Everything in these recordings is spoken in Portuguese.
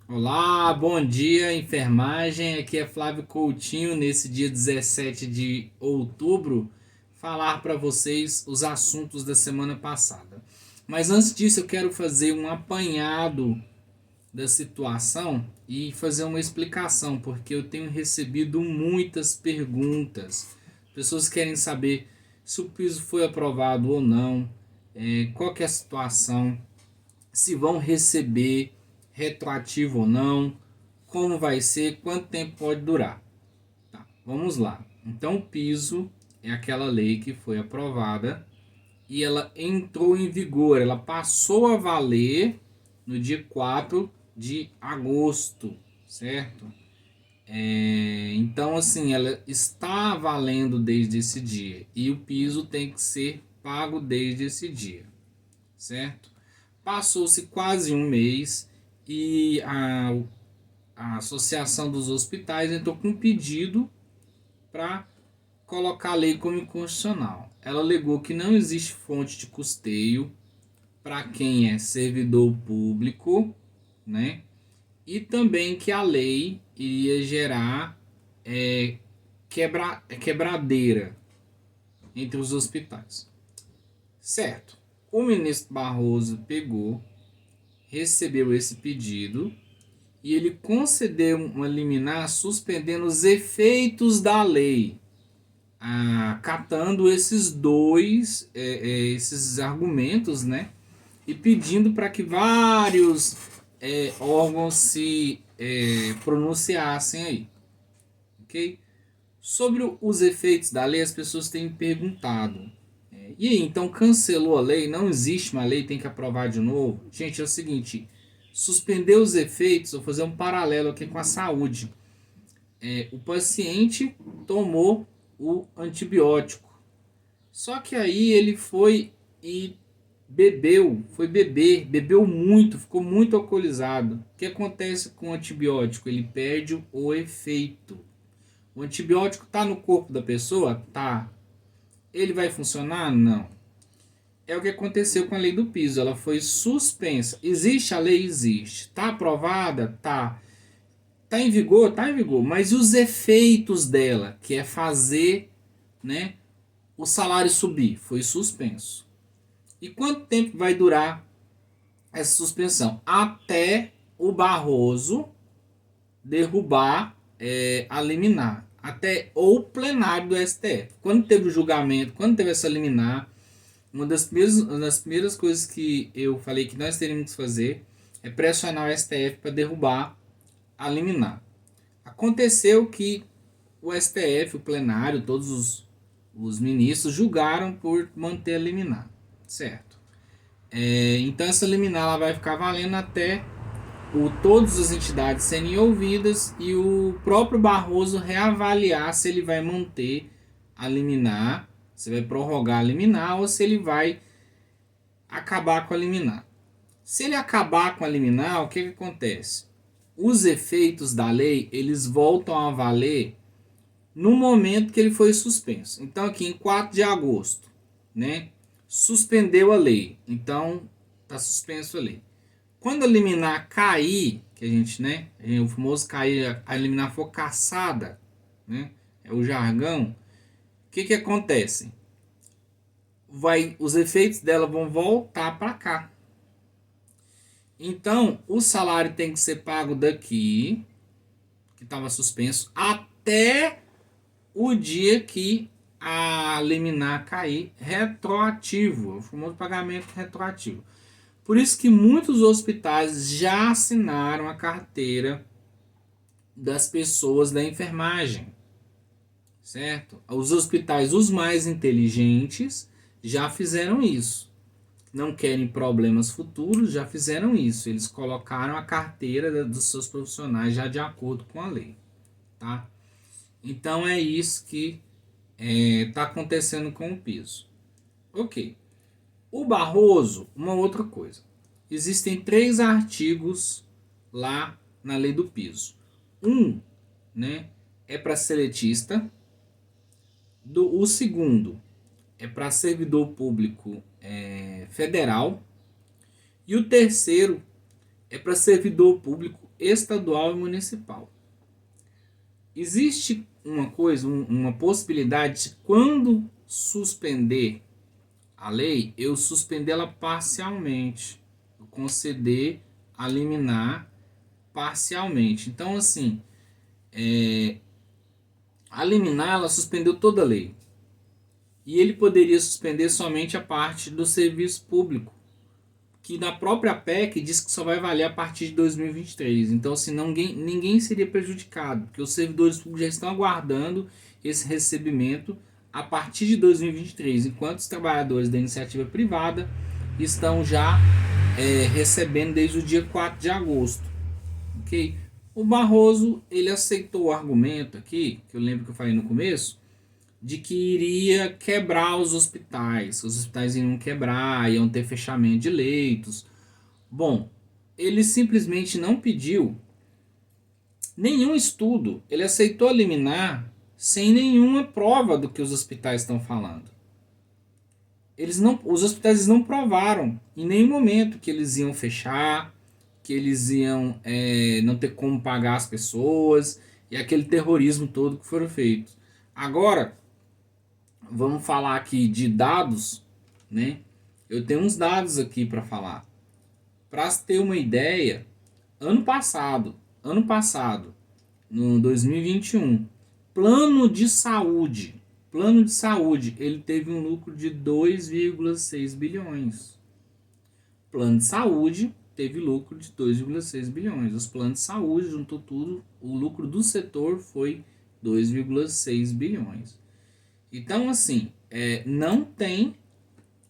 Olá, bom dia, enfermagem. Aqui é Flávio Coutinho, nesse dia 17 de outubro, falar para vocês os assuntos da semana passada. Mas antes disso, eu quero fazer um apanhado da situação e fazer uma explicação, porque eu tenho recebido muitas perguntas. Pessoas querem saber se o piso foi aprovado ou não, qual que é a situação, se vão receber retroativo ou não, como vai ser, quanto tempo pode durar. Tá, vamos lá. Então, o piso é aquela lei que foi aprovada e ela entrou em vigor, ela passou a valer no dia 4 de agosto, certo? Então, assim, ela está valendo desde esse dia e o piso tem que ser pago desde esse dia, certo? Passou-se quase um mês e a Associação dos Hospitais entrou com um pedido para colocar a lei como inconstitucional. Ela alegou que não existe fonte de custeio para quem é servidor público, né? E também que a lei iria gerar quebradeira entre os hospitais. Certo. O ministro Barroso pegou, recebeu esse pedido e ele concedeu uma liminar suspendendo os efeitos da lei, catando esses argumentos, né? E pedindo para que vários órgãos se pronunciassem aí, ok? Sobre os efeitos da lei, as pessoas têm perguntado. E aí, então cancelou a lei? Não existe uma lei, tem que aprovar de novo? Gente, é o seguinte: suspender os efeitos, vou fazer um paralelo aqui com a saúde. O paciente tomou o antibiótico, só que aí ele foi e bebeu muito, ficou muito alcoolizado. O que acontece com o antibiótico? Ele perde o efeito. O antibiótico está no corpo da pessoa? Tá. Ele vai funcionar? Não. É o que aconteceu com a lei do piso. Ela foi suspensa. Existe a lei? Existe. Tá aprovada? Tá. Tá em vigor? Tá em vigor. Mas e os efeitos dela, que é fazer, né, o salário subir? Foi suspenso. E quanto tempo vai durar essa suspensão? Até o Barroso derrubar a liminar. Até o plenário do STF. Quando teve o julgamento, quando teve essa liminar, uma das primeiras coisas que eu falei que nós teríamos que fazer é pressionar o STF para derrubar a liminar. Aconteceu que o STF, o plenário, todos os ministros julgaram por manter a liminar, certo? Então essa liminar ela vai ficar valendo até todas as entidades serem ouvidas e o próprio Barroso reavaliar se ele vai manter a liminar, se vai prorrogar a liminar ou se ele vai acabar com a liminar. Se ele acabar com a liminar, o que acontece? Os efeitos da lei eles voltam a valer no momento que ele foi suspenso. Então aqui em 4 de agosto, né, suspendeu a lei. Então está suspenso a lei. Quando a liminar cair, que a gente, né, o famoso cair, a liminar for cassada, né, é o jargão, o que acontece? Os efeitos dela vão voltar para cá. Então, o salário tem que ser pago daqui, que estava suspenso, até o dia que a liminar cair retroativo, o famoso pagamento retroativo. Por isso que muitos hospitais já assinaram a carteira das pessoas da enfermagem, certo? Os hospitais, os mais inteligentes, já fizeram isso. Não querem problemas futuros, já fizeram isso. Eles colocaram a carteira dos seus profissionais já de acordo com a lei, tá? Então é isso que está acontecendo com o piso. Ok. O Barroso, uma outra coisa. Existem 3 artigos lá na lei do piso. Um, né, é para seletista. O segundo é para servidor público federal. E o terceiro é para servidor público estadual e municipal. Existe uma coisa, uma possibilidade de quando suspender a lei, eu suspender ela parcialmente, eu conceder a liminar parcialmente. Então, assim, a liminar ela suspendeu toda a lei. E ele poderia suspender somente a parte do serviço público, que na própria PEC diz que só vai valer a partir de 2023. Então, assim, ninguém seria prejudicado, porque os servidores públicos já estão aguardando esse recebimento a partir de 2023, enquanto os trabalhadores da iniciativa privada estão já recebendo desde o dia 4 de agosto. Ok? O Barroso, ele aceitou o argumento aqui, que eu lembro que eu falei no começo, de que iria quebrar os hospitais iriam quebrar, iam ter fechamento de leitos. Bom, ele simplesmente não pediu nenhum estudo, ele aceitou eliminar sem nenhuma prova do que os hospitais estão falando. Os hospitais não provaram em nenhum momento que eles iam fechar, que eles iam não ter como pagar as pessoas e aquele terrorismo todo que foram feitos. Agora, vamos falar aqui de dados, né? Eu tenho uns dados aqui para falar. Para ter uma ideia, ano passado, no 2021, plano de saúde, ele teve um lucro de 2,6 bilhões. Plano de saúde teve lucro de 2,6 bilhões. Os planos de saúde, juntou tudo, o lucro do setor foi 2,6 bilhões. Então, assim, não tem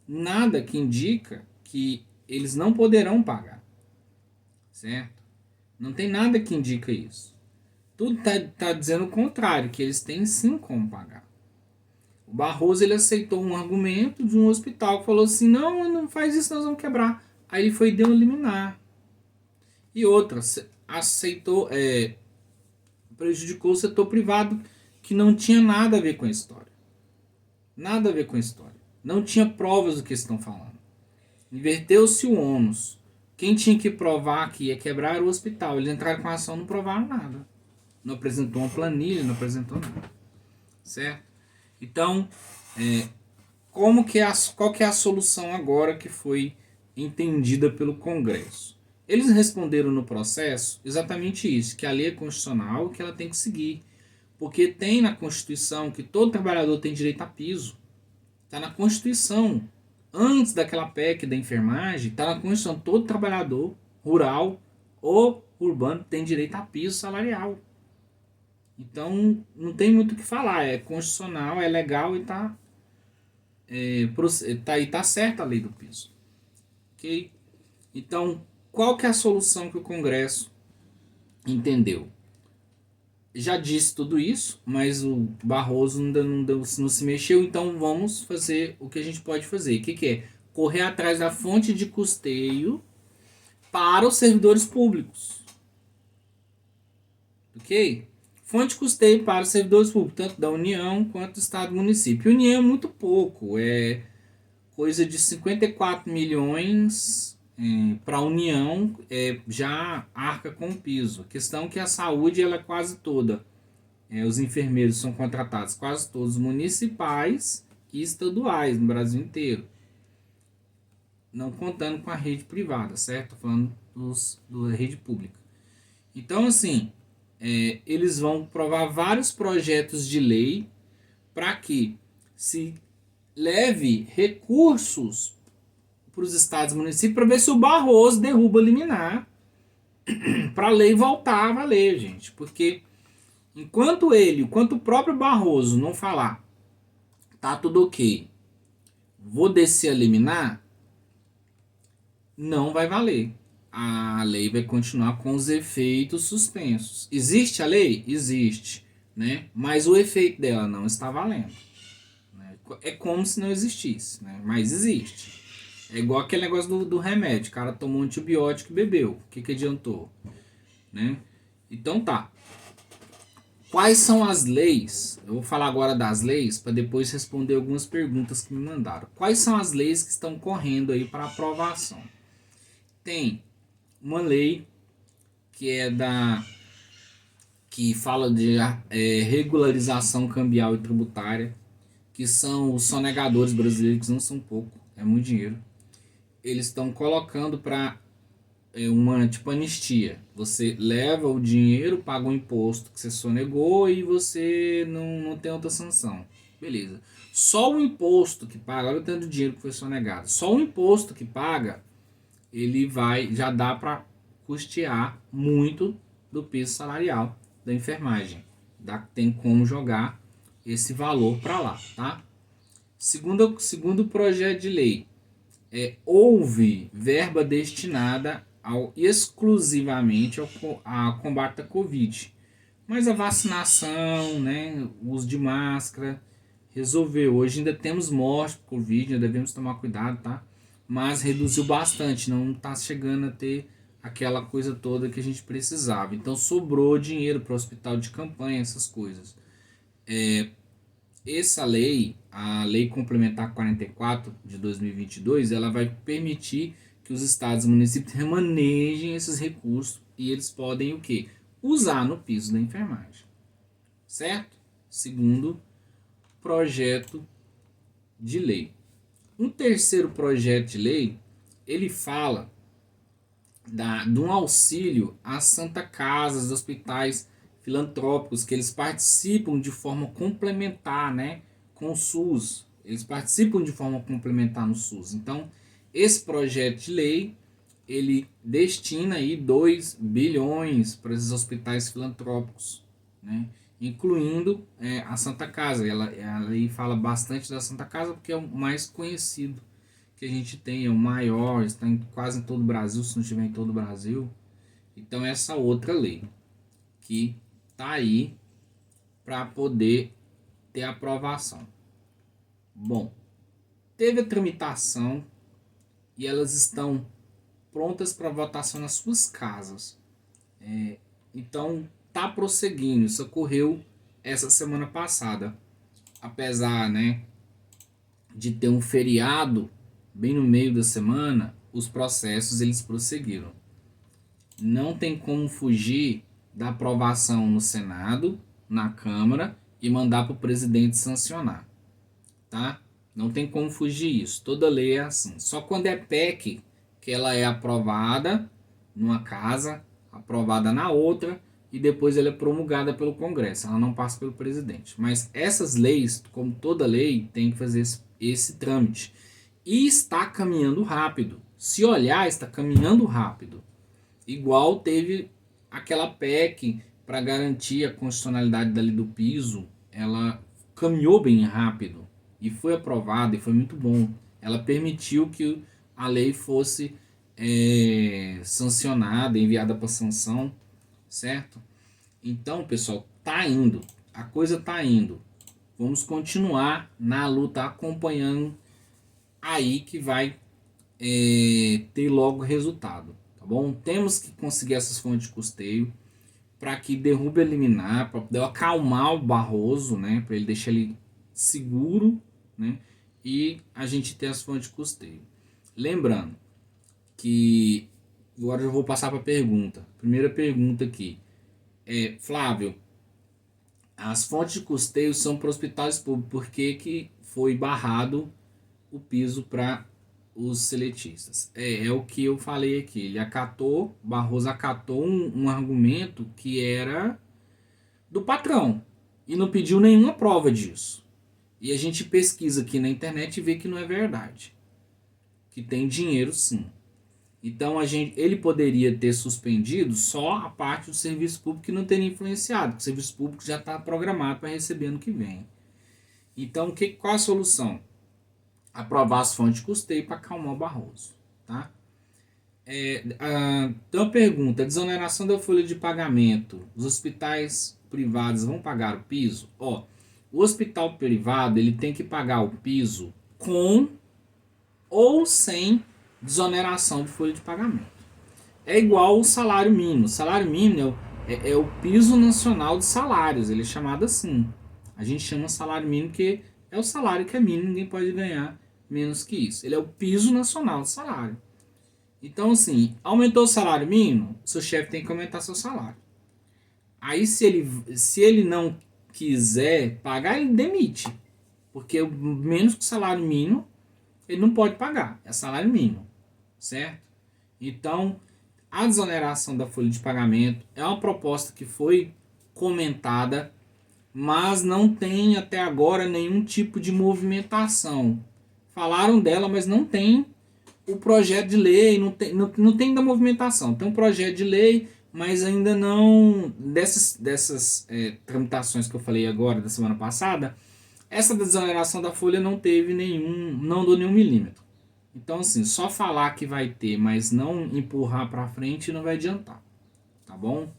nada que indica que eles não poderão pagar, certo? Não tem nada que indica isso. Tudo tá dizendo o contrário, que eles têm sim como pagar. O Barroso, ele aceitou um argumento de um hospital que falou assim, não faz isso, nós vamos quebrar. Aí ele foi e deu um liminar. E outra, aceitou, prejudicou o setor privado, que não tinha nada a ver com a história. Nada a ver com a história. Não tinha provas do que estão falando. Inverteu-se o ônus. Quem tinha que provar que ia quebrar era o hospital. Eles entraram com a ação, não provaram nada. Não apresentou uma planilha, não apresentou nada. Certo? Então, qual que é a solução agora que foi entendida pelo Congresso? Eles responderam no processo exatamente isso, que a lei é constitucional e que ela tem que seguir. Porque tem na Constituição que todo trabalhador tem direito a piso. Está na Constituição. Antes daquela PEC da enfermagem, está na Constituição. Todo trabalhador rural ou urbano tem direito a piso salarial. Então, não tem muito o que falar. É constitucional, é legal e tá certa a lei do piso. Ok? Então, qual que é a solução que o Congresso entendeu? Já disse tudo isso, mas o Barroso ainda não se mexeu, então vamos fazer o que a gente pode fazer. O que é? Correr atrás da fonte de custeio para os servidores públicos. Ok? Fonte de custeio para os servidores públicos, tanto da União quanto do Estado e município. União é muito pouco, é coisa de 54 milhões para a União, já arca com o piso. A questão é que a saúde ela é quase toda. Os enfermeiros são contratados quase todos municipais e estaduais no Brasil inteiro. Não contando com a rede privada, certo? Falando da rede pública. Então, assim, eles vão provar vários projetos de lei para que se leve recursos para os estados e municípios para ver se o Barroso derruba liminar para a lei voltar a valer, gente. Porque enquanto o próprio Barroso não falar, tá tudo ok, vou descer a liminar, não vai valer. A lei vai continuar com os efeitos suspensos. Existe a lei? Existe, né? Mas o efeito dela não está valendo. Né? É como se não existisse, né? Mas existe. É igual aquele negócio do remédio. O cara tomou um antibiótico e bebeu. O que adiantou? Né? Então tá. Quais são as leis? Eu vou falar agora das leis para depois responder algumas perguntas que me mandaram. Quais são as leis que estão correndo aí para aprovação? Tem uma lei que é que fala de regularização cambial e tributária, que são os sonegadores brasileiros, que não são pouco, é muito dinheiro. Eles estão colocando para uma tipo anistia. Você leva o dinheiro, paga o imposto que você sonegou e você não tem outra sanção. Beleza. Só o imposto que paga, olha o tanto de dinheiro que foi sonegado. Só o imposto que paga, ele já dá para custear muito do piso salarial da enfermagem. Tem como jogar esse valor para lá, tá? Segundo projeto de lei, houve verba destinada exclusivamente ao combate à Covid. Mas a vacinação, né, o uso de máscara, resolveu. Hoje ainda temos morte por Covid, ainda devemos tomar cuidado, tá? Mas reduziu bastante, não está chegando a ter aquela coisa toda que a gente precisava. Então sobrou dinheiro para o hospital de campanha, essas coisas. Essa lei, a Lei Complementar 44 de 2022, ela vai permitir que os estados e municípios remanejem esses recursos e eles podem o quê? Usar no piso da enfermagem. Certo? Segundo projeto de lei. Um terceiro projeto de lei, ele fala de um auxílio às Santa Casas, hospitais filantrópicos, que eles participam de forma complementar, né, com o SUS. Eles participam de forma complementar no SUS. Então, esse projeto de lei, ele destina aí 2 bilhões para esses hospitais filantrópicos, né, incluindo a Santa Casa. Ela aí fala bastante da Santa Casa porque é o mais conhecido que a gente tem, é o maior, está quase em todo o Brasil, se não estiver em todo o Brasil. Então essa outra lei que está aí para poder ter aprovação. Bom, teve a tramitação e elas estão prontas para votação nas suas casas. Então está prosseguindo, isso ocorreu essa semana passada. Apesar, né, de ter um feriado bem no meio da semana, os processos eles prosseguiram. Não tem como fugir da aprovação no Senado, na Câmara e mandar para o presidente sancionar, tá? Não tem como fugir isso. Toda lei é assim. Só quando é PEC que ela é aprovada numa casa, aprovada na outra e depois ela é promulgada pelo Congresso. Ela não passa pelo presidente. Mas essas leis, como toda lei, tem que fazer esse trâmite. E está caminhando rápido. Se olhar, está caminhando rápido. Igual teve aquela PEC para garantir a constitucionalidade da lei do piso. Ela caminhou bem rápido e foi aprovada e foi muito bom. Ela permitiu que a lei fosse sancionada, enviada para sanção, certo? Então, pessoal, tá indo. A coisa tá indo. Vamos continuar na luta, acompanhando aí que vai ter logo resultado, tá bom? Temos que conseguir essas fontes de custeio para que derrube a liminar, para poder acalmar o Barroso, né? Para ele deixar ele seguro, né? E a gente ter as fontes de custeio. Lembrando que agora eu vou passar para a pergunta. Primeira pergunta aqui Flávio, as fontes de custeio são para hospitais públicos. Por que foi barrado o piso para os seletistas? É o que eu falei aqui. Barroso acatou um argumento que era do patrão e não pediu nenhuma prova disso. E a gente pesquisa aqui na internet e vê que não é verdade. Que tem dinheiro sim. Então ele poderia ter suspendido só a parte do serviço público que não teria influenciado, porque o serviço público já está programado para receber ano que vem. Então, qual a solução? Aprovar as fontes de custeio para acalmar o Barroso. Tá? Então, a pergunta: a desoneração da folha de pagamento, os hospitais privados vão pagar o piso? O hospital privado ele tem que pagar o piso com ou sem desoneração de folha de pagamento. É igual o salário mínimo. O salário mínimo é o piso nacional de salários, ele é chamado assim. A gente chama salário mínimo porque é o salário que é mínimo, ninguém pode ganhar menos que isso. Ele é o piso nacional de salário. Então, assim, aumentou o salário mínimo, seu chefe tem que aumentar seu salário. Aí, se ele não quiser pagar, ele demite. Porque menos que o salário mínimo, ele não pode pagar. É salário mínimo, certo? Então, a desoneração da folha de pagamento é uma proposta que foi comentada, mas não tem até agora nenhum tipo de movimentação. Falaram dela, mas não tem o projeto de lei, não tem da movimentação. Tem um projeto de lei, mas ainda não. Dessas tramitações que eu falei agora, da semana passada, essa desoneração da folha não teve nenhum. Não deu nenhum milímetro. Então, assim, só falar que vai ter, mas não empurrar para frente não vai adiantar. Tá bom?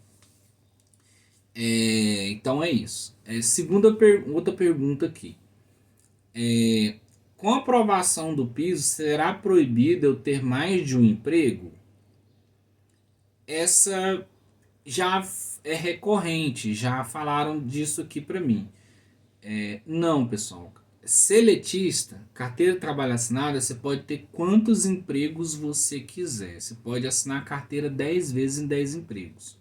Então é isso. Outra pergunta aqui. Com a aprovação do piso, será proibido eu ter mais de um emprego? Essa já é recorrente, já falaram disso aqui para mim. Não, pessoal. Seletista, carteira de trabalho assinada, você pode ter quantos empregos você quiser. Você pode assinar a carteira 10 vezes em 10 empregos.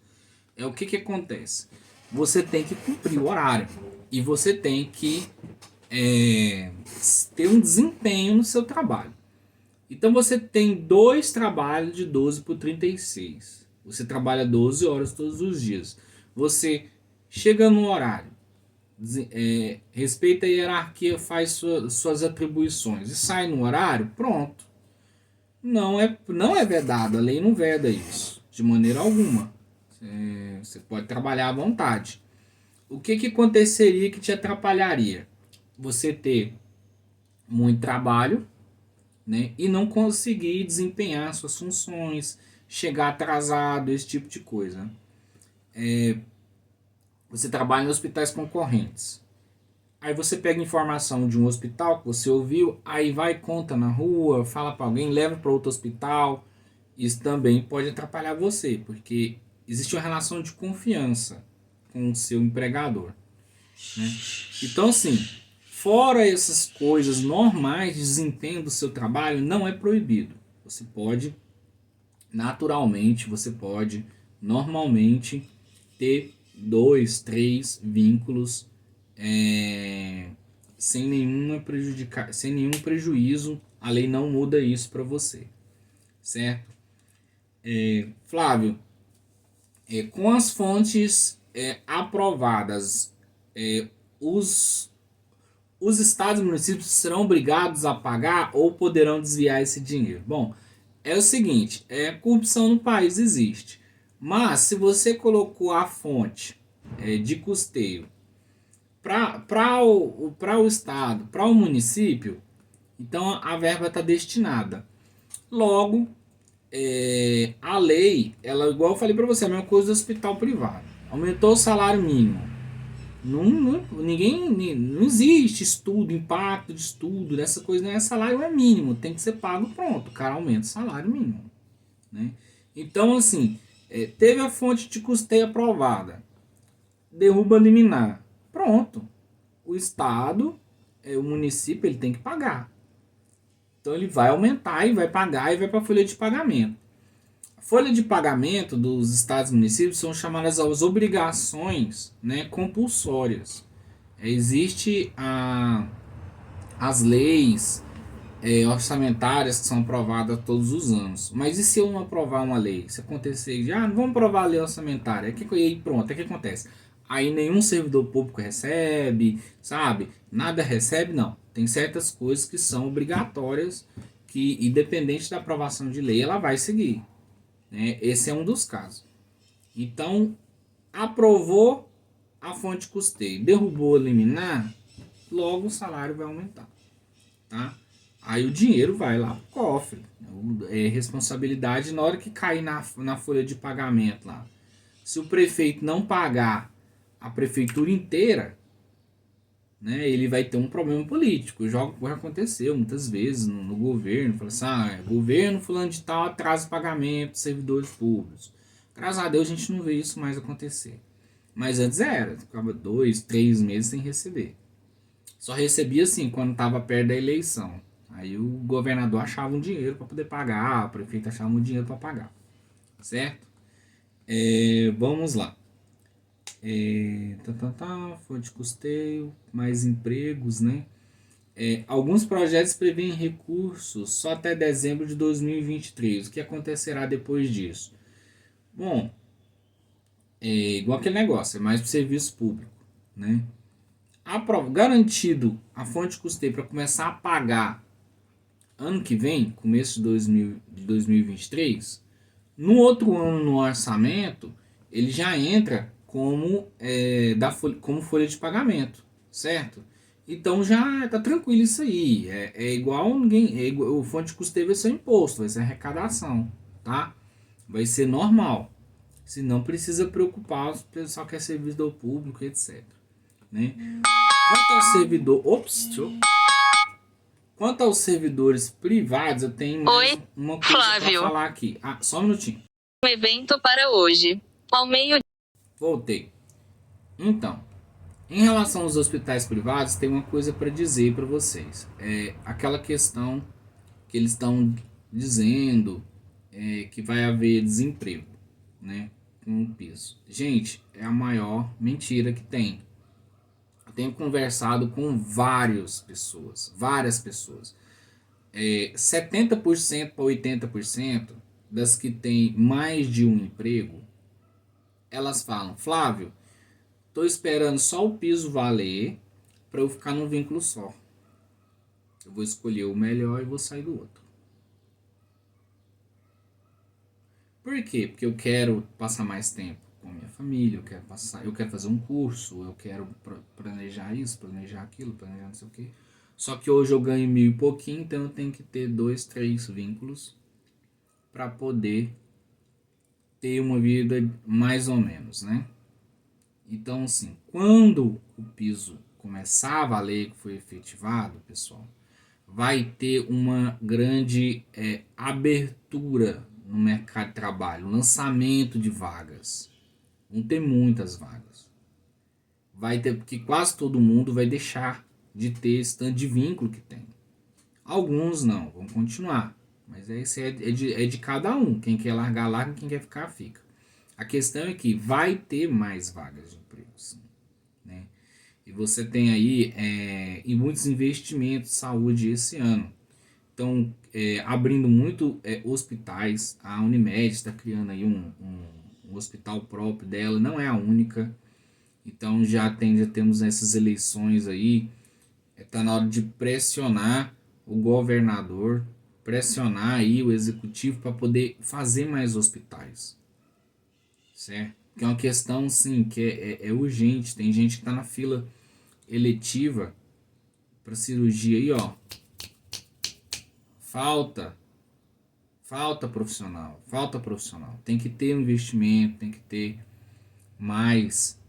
O que acontece? Você tem que cumprir o horário. E você tem que ter um desempenho no seu trabalho. Então você tem 2 trabalhos de 12 por 36. Você trabalha 12 horas todos os dias. Você chega no horário, respeita a hierarquia, faz suas atribuições e sai no horário, pronto. Não é vedado, a lei não veda isso, de maneira alguma. Você pode trabalhar à vontade. O que aconteceria que te atrapalharia? Você ter muito trabalho, né, e não conseguir desempenhar suas funções, chegar atrasado, esse tipo de coisa. Você trabalha em hospitais concorrentes. Aí você pega informação de um hospital que você ouviu, aí vai, conta na rua, fala para alguém, leva para outro hospital. Isso também pode atrapalhar você, porque existe uma relação de confiança com o seu empregador, né? Então, assim, fora essas coisas normais de desempenho do seu trabalho, não é proibido. Você pode, naturalmente, você pode, normalmente, ter 2, 3 vínculos sem nenhum prejuízo. A lei não muda isso para você, certo? Flávio, com as fontes aprovadas, os estados e municípios serão obrigados a pagar ou poderão desviar esse dinheiro? Bom, é o seguinte, corrupção no país existe, mas se você colocou a fonte de custeio para o estado, para o município, então a verba está destinada. Logo, a lei, ela, igual eu falei para você, é a mesma coisa do hospital privado. Aumentou o salário mínimo. Não existe estudo, impacto de estudo, dessa coisa, não é salário é mínimo, tem que ser pago, pronto, o cara aumenta o salário mínimo, né? Então, assim, teve a fonte de custeio aprovada, derruba liminar, pronto, o estado, o município, ele tem que pagar. Então ele vai aumentar e vai pagar e vai para a folha de pagamento. A folha de pagamento dos estados e municípios são chamadas as obrigações, né, compulsórias. Existe as leis orçamentárias que são aprovadas todos os anos. Mas e se eu não aprovar uma lei? Se acontecer, não vamos aprovar a lei orçamentária. E aí pronto, o que acontece? Aí nenhum servidor público recebe, sabe? Nada recebe, não. Tem certas coisas que são obrigatórias, que independente da aprovação de lei, ela vai seguir. Né? Esse é um dos casos. Então, aprovou a fonte de custeio, derrubou a liminar, logo o salário vai aumentar. Tá? Aí o dinheiro vai lá pro cofre. É responsabilidade na hora que cair na folha de pagamento lá. Se o prefeito não pagar a prefeitura inteira, né, ele vai ter um problema político. Já aconteceu muitas vezes no governo. Fala assim, governo fulano de tal atrasa o pagamento de servidores públicos. Graças a Deus a gente não vê isso mais acontecer. Mas antes ficava 2, 3 meses sem receber. Só recebia assim quando estava perto da eleição. Aí o governador achava um dinheiro para poder pagar, o prefeito achava um dinheiro para pagar, certo? Vamos lá. Fonte de custeio, mais empregos, né? Alguns projetos prevêem recursos só até dezembro de 2023. O que acontecerá depois disso? Bom, igual aquele negócio, é mais para o serviço público, né? Garantido a fonte de custeio para começar a pagar ano que vem, começo de 2023, no outro ano no orçamento, ele já entra como folha de pagamento, certo? Então já tá tranquilo isso aí. Igual ninguém. O fonte de custeio vai ser imposto, vai ser arrecadação, tá? Vai ser normal. Se não precisa preocupar, o pessoal quer servidor público, etc. Né? Quanto ao Quanto aos servidores privados, eu tenho mais uma coisa para falar aqui. Só um minutinho. Um evento para hoje. Ao meio. Voltei. Então, em relação aos hospitais privados, tem uma coisa para dizer para vocês. Aquela questão que eles estão dizendo que vai haver desemprego, né? Com o piso. Gente, é a maior mentira que tem. Eu tenho conversado com várias pessoas. 70% para 80% das que têm mais de um emprego, elas falam: Flávio, tô esperando só o piso valer para eu ficar num vínculo só. Eu vou escolher o melhor e vou sair do outro. Por quê? Porque eu quero passar mais tempo com a minha família, eu quero fazer um curso, eu quero planejar isso, planejar aquilo, planejar não sei o quê. Só que hoje eu ganho 1.000 e pouquinho, então eu tenho que ter 2, 3 vínculos para poder ter uma vida mais ou menos, né? Então, assim, quando o piso começar a valer, que foi efetivado, pessoal, vai ter uma grande abertura no mercado de trabalho, lançamento de vagas. Vão ter muitas vagas. Vai ter, porque quase todo mundo vai deixar de ter esse tanto de vínculo que tem. Alguns não, vão continuar. Mas esse é de cada um. Quem quer largar, larga. Quem quer ficar, fica. A questão é que vai ter mais vagas de emprego, sim, né? E você tem aí em muitos investimentos de saúde esse ano. Então, abrindo muito hospitais. A Unimed está criando aí um hospital próprio dela. Não é a única. Então, já temos essas eleições aí. Está na hora de pressionar o governador, pressionar aí o executivo para poder fazer mais hospitais, certo? Que é uma questão, sim, que é urgente. Tem gente que está na fila eletiva para cirurgia aí, ó. Falta profissional. Tem que ter um investimento, tem que ter mais,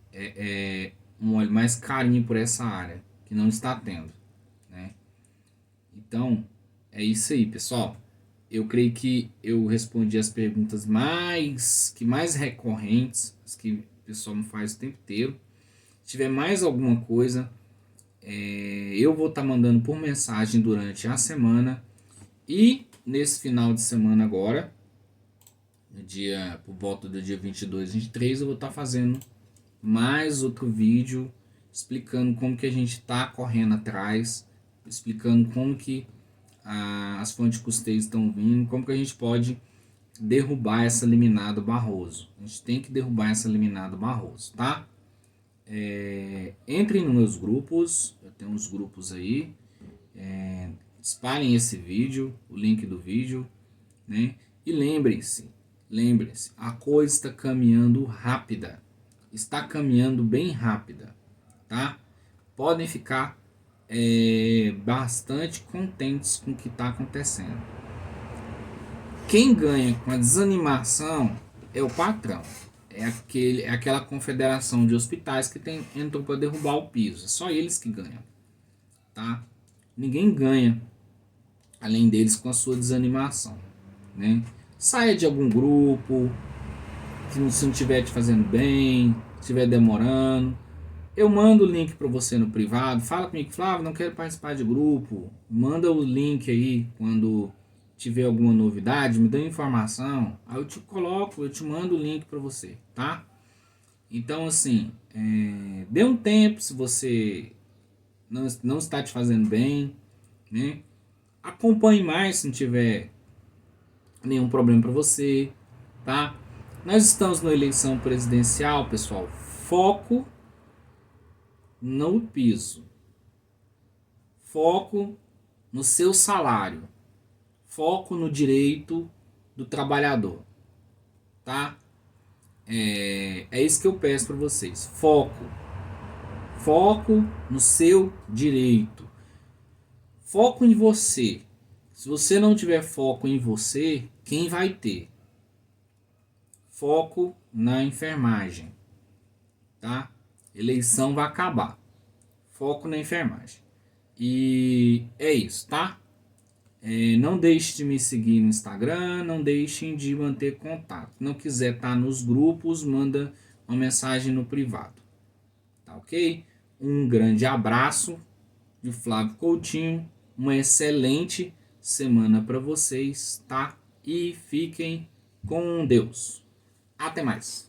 mais carinho por essa área, que não está tendo, né? Então, é isso aí, pessoal. Eu creio que eu respondi as perguntas mais recorrentes, as que o pessoal me faz o tempo inteiro. Se tiver mais alguma coisa, eu vou estar mandando por mensagem durante a semana. E nesse final de semana agora, por volta do dia 22, 23, eu vou estar fazendo mais outro vídeo explicando como que a gente está correndo atrás, explicando como que as fontes de custeio estão vindo, como que a gente pode derrubar essa liminar do Barroso. A gente tem que derrubar essa liminar do Barroso, tá? Entrem nos meus grupos, eu tenho uns grupos aí, espalhem esse vídeo, o link do vídeo, né? E lembrem-se, a coisa está caminhando rápida, está caminhando bem rápida, tá? Podem ficar bastante contentes com o que está acontecendo. Quem ganha com a desanimação é o patrão. É aquela confederação de hospitais que entrou para derrubar o piso. É só eles que ganham, tá? Ninguém ganha além deles com a sua desanimação, né? Saia de algum grupo, se não estiver te fazendo bem, estiver demorando. Eu mando o link para você no privado. Fala comigo, Flávio, não quero participar de grupo. Manda o link aí quando tiver alguma novidade, me dá informação. Aí eu te coloco, eu te mando o link para você, tá? Então, assim, dê um tempo se você não está te fazendo bem, né? Acompanhe mais se não tiver nenhum problema para você, tá? Nós estamos na eleição presidencial, pessoal. Foco no piso. Foco no seu salário. Foco no direito do trabalhador, tá? É isso que eu peço para vocês. Foco. Foco no seu direito. Foco em você. Se você não tiver foco em você, quem vai ter? Foco na enfermagem, tá? Eleição vai acabar. Foco na enfermagem. E é isso, tá? Não deixe de me seguir no Instagram, não deixem de manter contato. Não quiser estar nos grupos, manda uma mensagem no privado, tá ok? Um grande abraço de Flávio Coutinho, uma excelente semana para vocês, tá? E fiquem com Deus. Até mais.